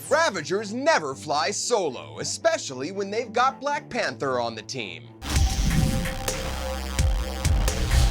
Ravagers never fly solo, especially when they've got Black Panther on the team.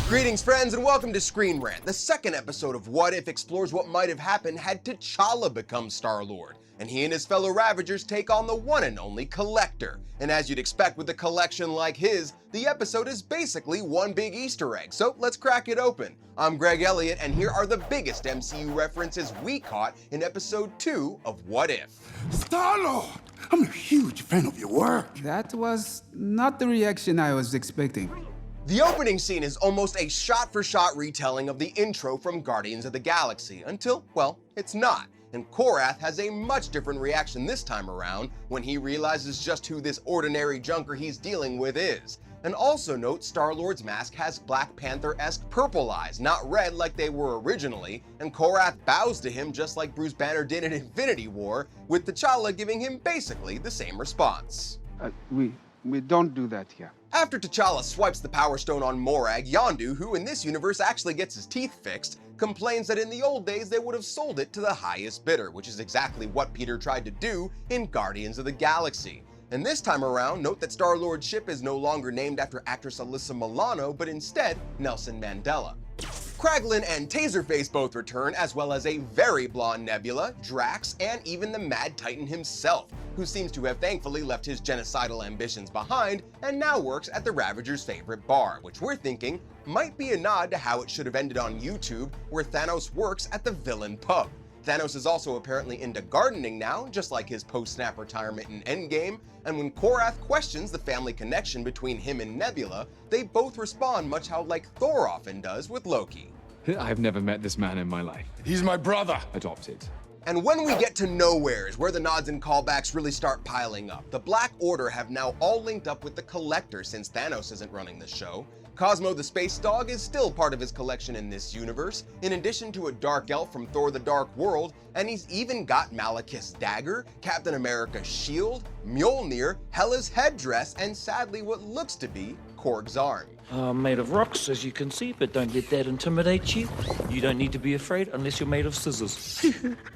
Greetings friends and welcome to Screen Rant. The second episode of What If explores what might have happened had T'Challa become Starlord, and he and his fellow Ravagers take on the one and only Collector. And as you'd expect with a collection like his, the episode is basically one big Easter egg, so let's crack it open. I'm Greg Elliott, and here are the biggest MCU references we caught in episode 2 of What If. Starlord! I'm a huge fan of your work. That was not the reaction I was expecting. The opening scene is almost a shot-for-shot retelling of the intro from Guardians of the Galaxy, until, well, it's not. And Korath has a much different reaction this time around when he realizes just who this ordinary junker he's dealing with is. And also note Star-Lord's mask has Black Panther-esque purple eyes, not red like they were originally, and Korath bows to him just like Bruce Banner did in Infinity War, with T'Challa giving him basically the same response. We don't do that here. After T'Challa swipes the Power Stone on Morag, Yondu, who in this universe actually gets his teeth fixed, complains that in the old days they would have sold it to the highest bidder, which is exactly what Peter tried to do in Guardians of the Galaxy. And this time around, note that Star-Lord's ship is no longer named after actress Alyssa Milano, but instead Nelson Mandela. Kraglin and Taserface both return, as well as a very blonde Nebula, Drax, and even the Mad Titan himself, who seems to have thankfully left his genocidal ambitions behind and now works at the Ravagers' favorite bar, which we're thinking might be a nod to how it should have ended on YouTube, where Thanos works at the villain pub. Thanos is also apparently into gardening now, just like his post-snap retirement in Endgame, and when Korath questions the family connection between him and Nebula, they both respond much how like Thor often does with Loki. I've never met this man in my life. He's my brother. Adopted. And when we get to Nowheres, where the nods and callbacks really start piling up, the Black Order have now all linked up with the Collector since Thanos isn't running the show. Cosmo the Space Dog is still part of his collection in this universe, in addition to a Dark Elf from Thor the Dark World, and he's even got Malekith's dagger, Captain America's shield, Mjolnir, Hela's headdress, and sadly what looks to be Korg's arm. Made of rocks, as you can see, but don't let that intimidate you. You don't need to be afraid unless you're made of scissors.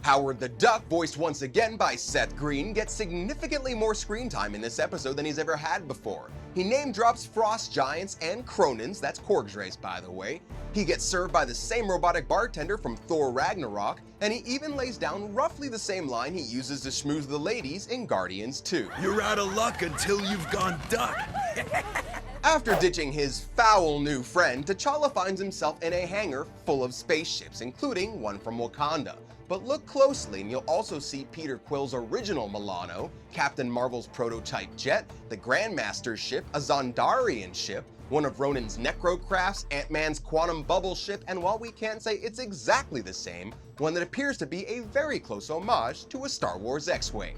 Howard the Duck, voiced once again by Seth Green, gets significantly more screen time in this episode than he's ever had before. He name drops Frost Giants and Cronins, that's Korg's race by the way. He gets served by the same robotic bartender from Thor Ragnarok, and he even lays down roughly the same line he uses to schmooze the ladies in Guardians 2. You're out of luck until you've gone duck. After ditching his foul new friend, T'Challa finds himself in a hangar full of spaceships, including one from Wakanda. But look closely and you'll also see Peter Quill's original Milano, Captain Marvel's prototype jet, the Grandmaster's ship, a Zondarian ship, one of Ronin's Necrocrafts, Ant-Man's quantum bubble ship, and while we can't say it's exactly the same, one that appears to be a very close homage to a Star Wars X-Wing.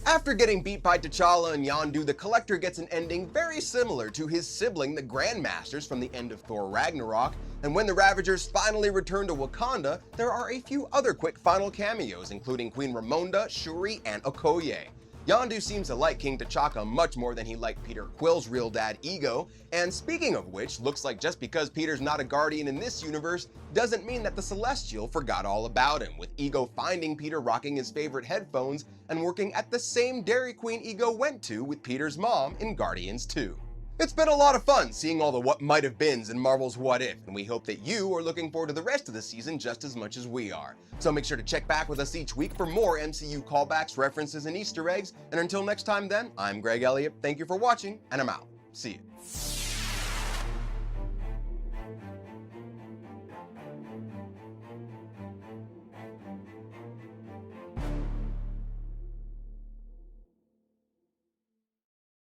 After getting beat by T'Challa and Yondu, the Collector gets an ending very similar to his sibling, the Grandmasters, from the end of Thor Ragnarok, and when the Ravagers finally return to Wakanda, there are a few other quick final cameos, including Queen Ramonda, Shuri, and Okoye. Yondu seems to like King T'Chaka much more than he liked Peter Quill's real dad, Ego, and speaking of which, looks like just because Peter's not a Guardian in this universe doesn't mean that the Celestial forgot all about him, with Ego finding Peter rocking his favorite headphones and working at the same Dairy Queen Ego went to with Peter's mom in Guardians 2. It's been a lot of fun seeing all the what might have beens in Marvel's What If, and we hope that you are looking forward to the rest of the season just as much as we are. So make sure to check back with us each week for more MCU callbacks, references, and Easter eggs, and until next time then, I'm Greg Elliott, thank you for watching, and I'm out. See you.